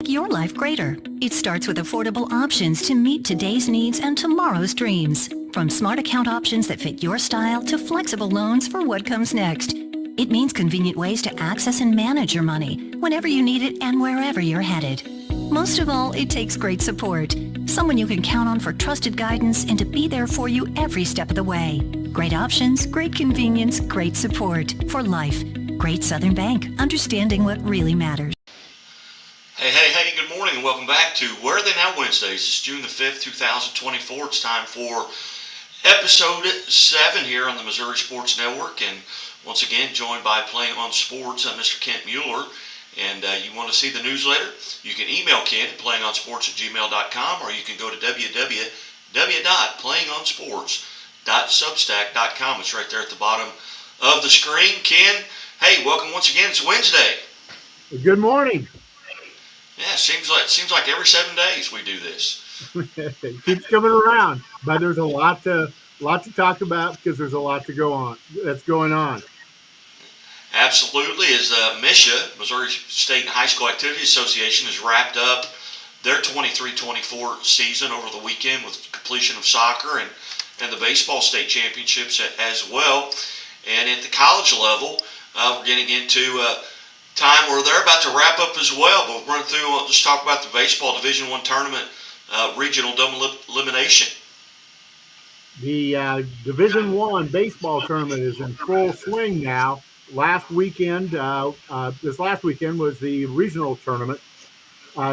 make your life greater. It starts with affordable options to meet today's needs and tomorrow's dreams. From smart account options that fit your style to flexible loans for what comes next. It means convenient ways to access and manage your money whenever you need it and wherever you're headed. Most of all, it takes great support. Someone you can count on for trusted guidance and to be there for you every step of the way. Great options, great convenience, great support for life. Great Southern Bank, understanding what really matters. Hey, good morning and welcome back to Where Are They Now Wednesdays. It's June the 5th, 2024. It's time for episode 7 here on the Missouri Sports Network. And once again, joined by Playing on Sports, Mr. Kent Mueller. And you want to see the newsletter? You can email Kent at playingonsports@gmail.com, or you can go to www.playingonsports.substack.com. It's right there at the bottom of the screen. Ken, hey, welcome once again. It's Wednesday. Good morning. Yeah, seems like every 7 days we do this. It keeps coming around, but there's a lot to talk about because there's a lot that's going on. Absolutely. As MSHA, Missouri State High School Activity Association, has wrapped up their 23-24 season over the weekend with completion of soccer and the baseball state championships as well. And at the college level, we're getting into time where they're about to wrap up as well. But we'll run through, just talk about the baseball Division I tournament regional double elimination. The Division I baseball tournament is in full swing now. This last weekend was the regional tournament.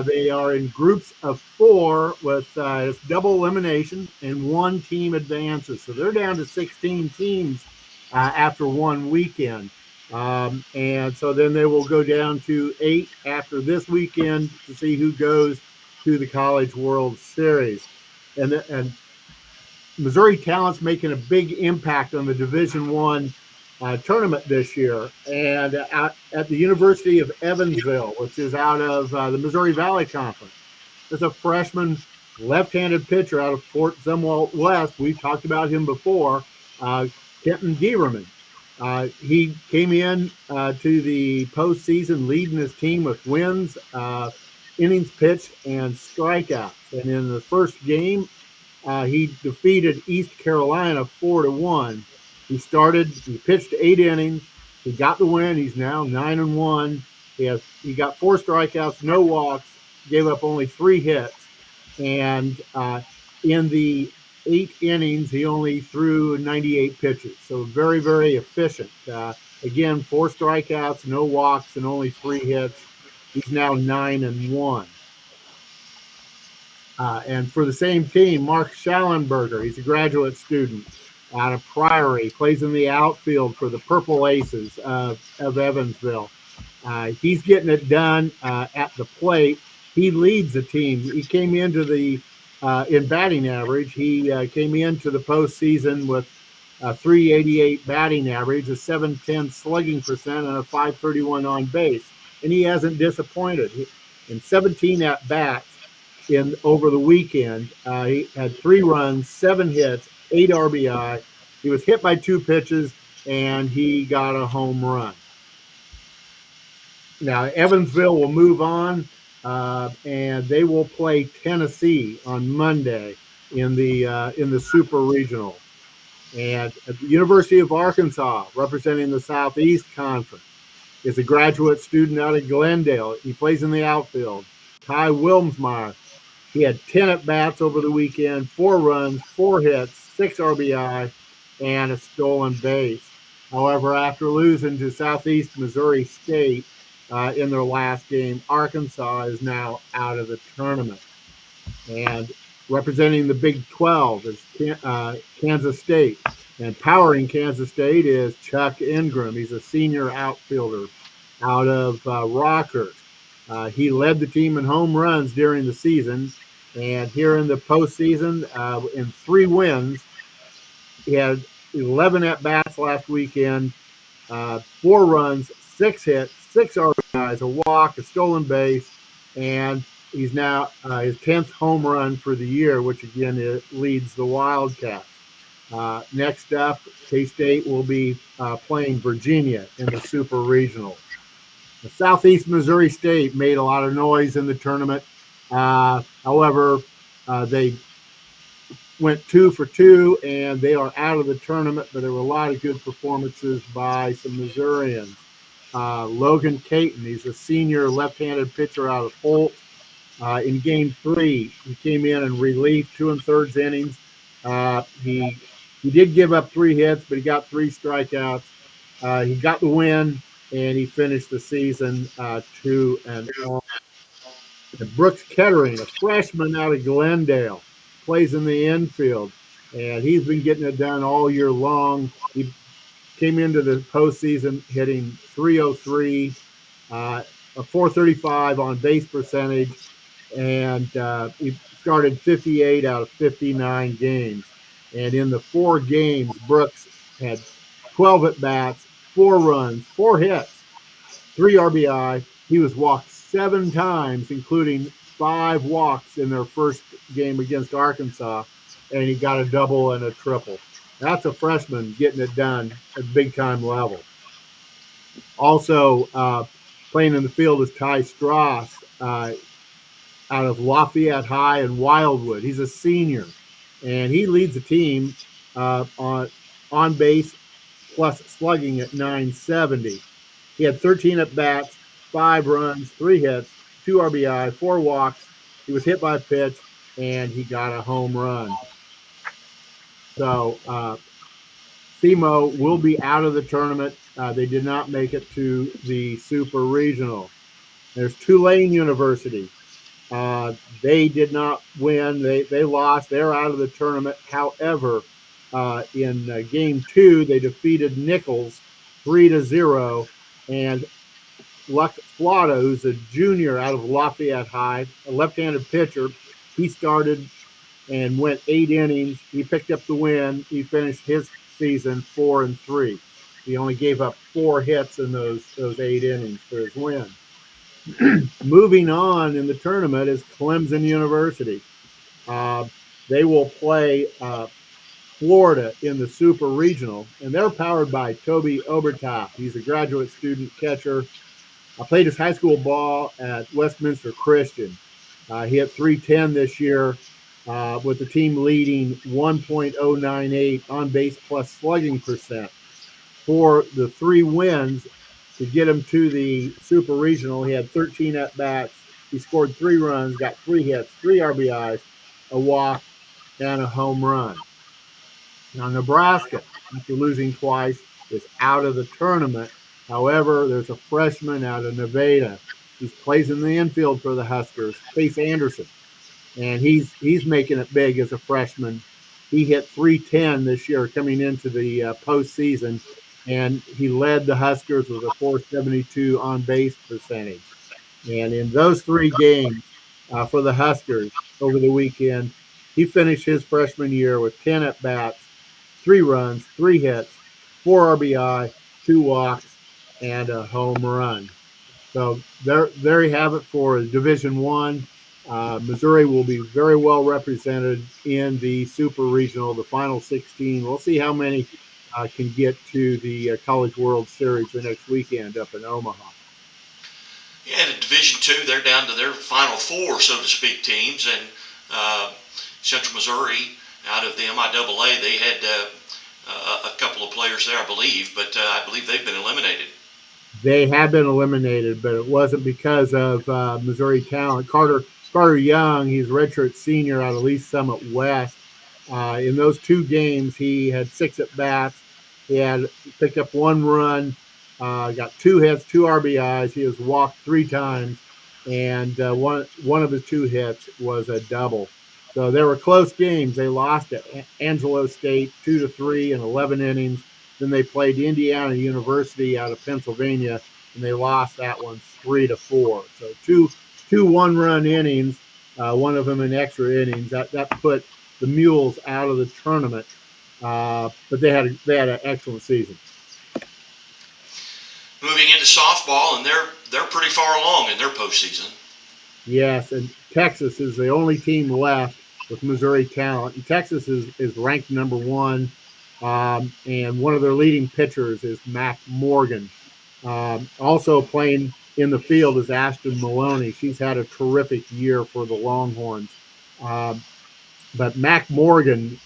They are in groups of 4 with it's double elimination and one team advances. So they're down to 16 teams after one weekend. And so then they will go down to 8 after this weekend to see who goes to the College World Series. And Missouri talent's making a big impact on the Division I tournament this year. And at the University of Evansville, which is out of the Missouri Valley Conference, there's a freshman left-handed pitcher out of Fort Zumwalt West. We've talked about him before, Kenton Mueller. He came in to the postseason leading his team with wins, innings pitched, and strikeouts. And in the first game, he defeated East Carolina 4-1. He pitched 8 innings. He got the win. He's now 9-1. He got 4 strikeouts, no walks, gave up only 3 hits. And in the 8 innings, he only threw 98 pitches. So very, very efficient. Again, 4 strikeouts, no walks, and only 3 hits. He's now 9-1. And for the same team, Mark Schallenberger, he's a graduate student out of Priory, plays in the outfield for the Purple Aces of Evansville. He's getting it done at the plate. He leads the team. He came into in batting average. He came into the postseason with a 388 batting average, a 710 slugging percent, and a 531 on base. And he hasn't disappointed. In 17 at-bats over the weekend, he had 3 runs, 7 hits, 8 RBI. He was hit by 2 pitches, and he got a home run. Now, Evansville will move on, and they will play Tennessee on Monday in the Super Regional. And at the University of Arkansas, representing the Southeast Conference, is a graduate student out of Glendale. He plays in the outfield. Ty Wilmsmeyer. He had 10 at-bats over the weekend, 4 runs, 4 hits, 6 RBI, and a stolen base. However, after losing to Southeast Missouri State in their last game, Arkansas is now out of the tournament. And representing the Big 12 is Kansas State. And powering Kansas State is Chuck Ingram. He's a senior outfielder out of Rockhurst. He led the team in home runs during the season. And here in the postseason, in 3 wins, he had 11 at-bats last weekend, 4 runs, 6 hits, 6 RBIs, a walk, a stolen base, and he's now his 10th home run for the year, which again leads the Wildcats. Next up, K-State will be playing Virginia in the Super Regional. Southeast Missouri State made a lot of noise in the tournament. However, they went 2 for 2, and they are out of the tournament. But there were a lot of good performances by some Missourians. Logan Caton, he's a senior left-handed pitcher out of Holt. In Game 3, he came in and relieved 2 1/3 innings. He did give up 3 hits, but he got 3 strikeouts. He got the win, and he finished the season 2-0. And Brooks Kettering, a freshman out of Glendale, plays in the infield, and he's been getting it done all year long. He came into the postseason hitting 303, a 435 on base percentage, and he started 58 out of 59 games. And in the 4 games, Brooks had 12 at bats, 4 runs, 4 hits, 3 RBI. He was walked 7 times, including 5 walks in their first game against Arkansas, and he got a double and a triple. That's a freshman getting it done at big time level. Also, playing in the field is Ty Strauss out of Lafayette High and Wildwood. He's a senior, and he leads the team on base plus slugging at 970. He had 13 at bats, 5 runs, 3 hits, 2 RBI, 4 walks. He was hit by a pitch, and he got a home run. So SEMO will be out of the tournament. They did not make it to the Super Regional. There's Tulane University. They did not win. They lost. They're out of the tournament. However, in Game 2, they defeated Nichols 3-0, and Luck Flotto, who's a junior out of Lafayette High, a left-handed pitcher, he started and went 8 innings. He picked up the win. He finished his season 4-3. He only gave up 4 hits in those 8 innings for his win. Moving on in the tournament is Clemson University. They will play Florida in the Super Regional, and they're powered by Toby Obertop. He's a graduate student catcher. I played his high school ball at Westminster Christian. He hit 310 this year, with the team leading 1.098 on base plus slugging percent. For the 3 wins to get him to the Super Regional, he had 13 at bats. He scored 3 runs, got 3 hits, 3 RBIs, a walk, and a home run. Now, Nebraska, after losing twice, is out of the tournament. However, there's a freshman out of Nevada. He plays in the infield for the Huskers, Chase Anderson, and he's making it big as a freshman. He hit 310 this year coming into the postseason, and he led the Huskers with a 472 on base percentage. And in those 3 games for the Huskers over the weekend, he finished his freshman year with 10 at bats, 3 runs, 3 hits, 4 RBI, 2 walks, and a home run. So there you have it for Division One. Missouri will be very well represented in the Super Regional, the final 16. We'll see how many can get to the College World Series the next weekend up in Omaha. Yeah, in Division II, they're down to their final 4, so to speak, teams. And Central Missouri, out of the MIAA, they had a couple of players there, I believe, but I believe they've been eliminated. They have been eliminated, but it wasn't because of Missouri talent. Carter Young, he's a redshirt senior out of East Summit West. In those 2 games, he had 6 at bats. He picked up 1 run, got 2 hits, 2 RBIs. He was walked 3 times, and one of his 2 hits was a double. So they were close games. They lost at Angelo State 2-3 in 11 innings. Then they played Indiana University out of Pennsylvania, and they lost that one 3-4. So two 1-run innings, one of them in extra innings. That put the Mules out of the tournament, but they had an excellent season. Moving into softball, and they're pretty far along in their postseason. Yes, and Texas is the only team left with Missouri talent. And Texas is ranked number 1, and one of their leading pitchers is Mac Morgan. Also playing in the field is Ashton Maloney. She's had a terrific year for the Longhorns. Um, but Mac Morgan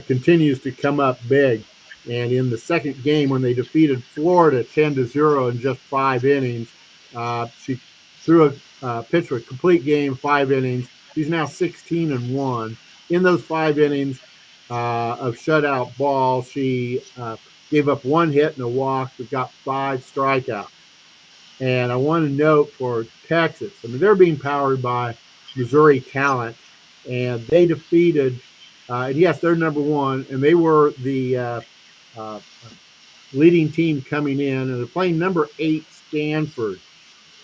continues to come up big. And in the second game, when they defeated Florida 10-0 in just 5 innings, she threw a pitch for a complete game, 5 innings. She's now 16-1. In those 5 innings of shutout ball, she gave up one hit and a walk, but got 5 strikeouts. And I want to note for Texas, I mean, they're being powered by Missouri talent, and they defeated, and yes, they're number one, and they were the uh, leading team coming in, and they're playing number 8 Stanford.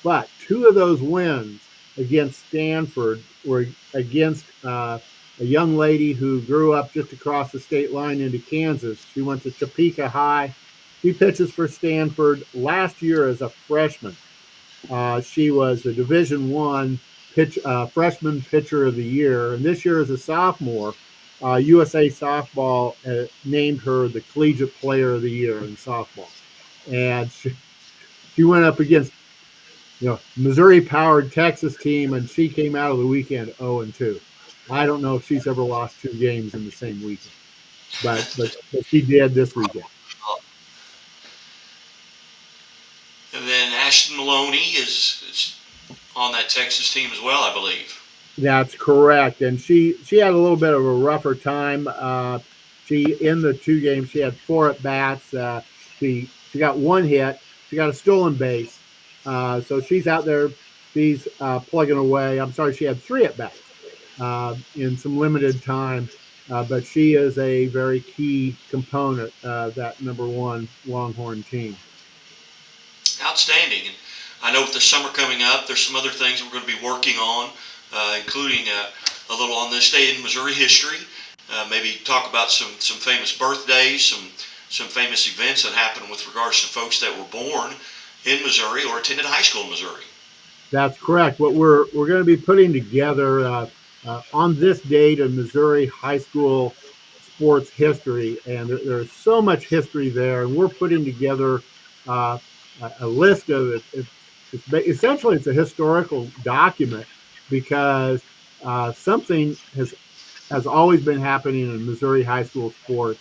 But two of those wins against Stanford were against a young lady who grew up just across the state line into Kansas. She went to Topeka High. She pitches for Stanford last year as a freshman. She was the Division One freshman pitcher of the year, and this year as a sophomore, USA Softball named her the collegiate player of the year in softball. And she went up against Missouri-powered Texas team, and she came out of the weekend 0-2. I don't know if she's ever lost 2 games in the same weekend, but she did this weekend. And then Ashton Maloney is on that Texas team as well, I believe. That's correct, and she had a little bit of a rougher time. She in the 2 games she had 4 at bats. She got 1 hit. She got a stolen base. So she's out there. She's plugging away. I'm sorry, she had 3 at bats in some limited time, but she is a very key component of that number 1 Longhorn team. Outstanding. And I know with the summer coming up, there's some other things we're going to be working on, including a little on this day in Missouri history. Maybe talk about some famous birthdays, some famous events that happened with regards to folks that were born in Missouri or attended high school in Missouri. That's correct. What we're going to be putting together on this date in Missouri high school sports history, and there's so much history there, and we're putting together a list of it. Essentially, it's a historical document because something has always been happening in Missouri high school sports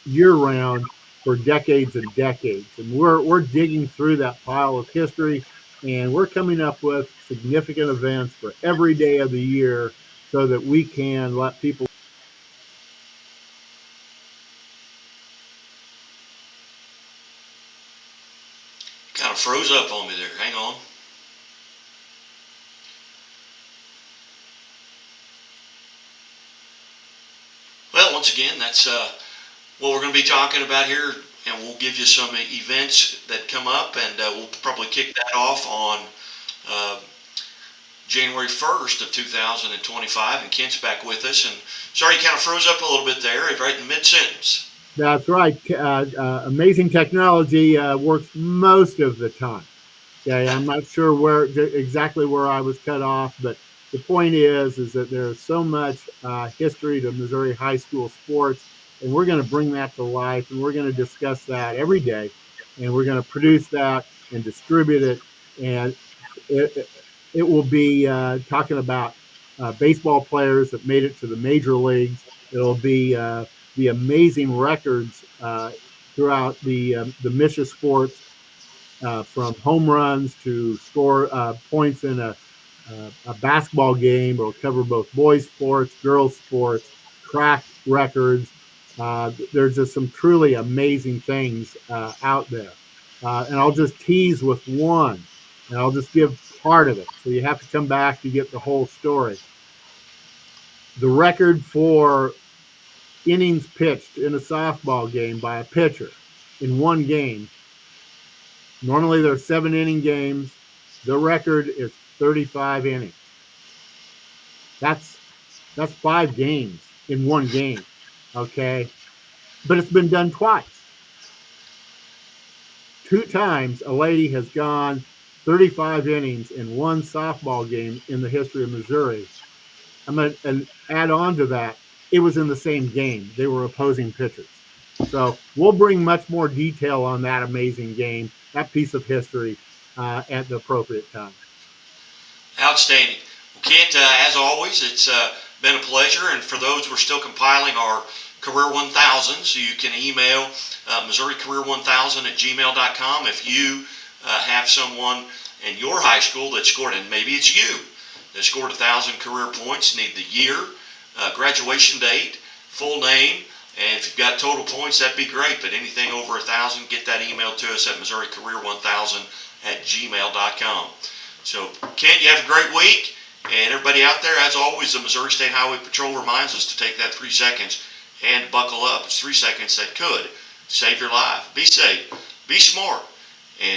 year round for decades and decades, and we're digging through that pile of history, and we're coming up with significant events for every day of the year so that we can let people. Kind of froze up on me there. Hang on. Well, once again, that's what we're going to be talking about here, and we'll give you some events that come up, and we'll probably kick that off on January 1st of 2025, and Kent's back with us. And sorry, you kind of froze up a little bit there, right in mid-sentence. That's right. Amazing technology works most of the time. Okay, I'm not sure exactly where I was cut off, but the point is that there's so much history to Missouri high school sports, and we're going to bring that to life, and we're going to discuss that every day, and we're going to produce that and distribute it, and it will be talking about baseball players that made it to the major leagues. It'll be the amazing records throughout the Misha sports, from home runs to score points in a basketball game. It'll cover both boys sports, girls sports, track records. There's just some truly amazing things out there. And I'll just tease with one, and I'll just give part of it. So you have to come back to get the whole story. The record for innings pitched in a softball game by a pitcher in one game. Normally there are 7-inning games. The record is 35 innings. That's 5 games in one game. Okay. But it's been done twice. 2 times a lady has gone 35 innings in one softball game in the history of Missouri. I'm going to add on to that. It was in the same game. They were opposing pitchers. So we'll bring much more detail on that amazing game, that piece of history, at the appropriate time. Outstanding. Well, Kent, as always, it's been a pleasure. And for those, we're still compiling our Career 1000, so you can email MissouriCareer1000 at gmail.com if you have someone in your high school that scored, and maybe it's you, that scored 1,000 career points, need the year, graduation date, full name, and if you've got total points, that'd be great. But anything over 1,000, get that email to us at MissouriCareer1000 at gmail.com. So, Kent, you have a great week. And everybody out there, as always, the Missouri State Highway Patrol reminds us to take that 3 seconds and buckle up. It's 3 seconds that could save your life. Be safe. Be smart.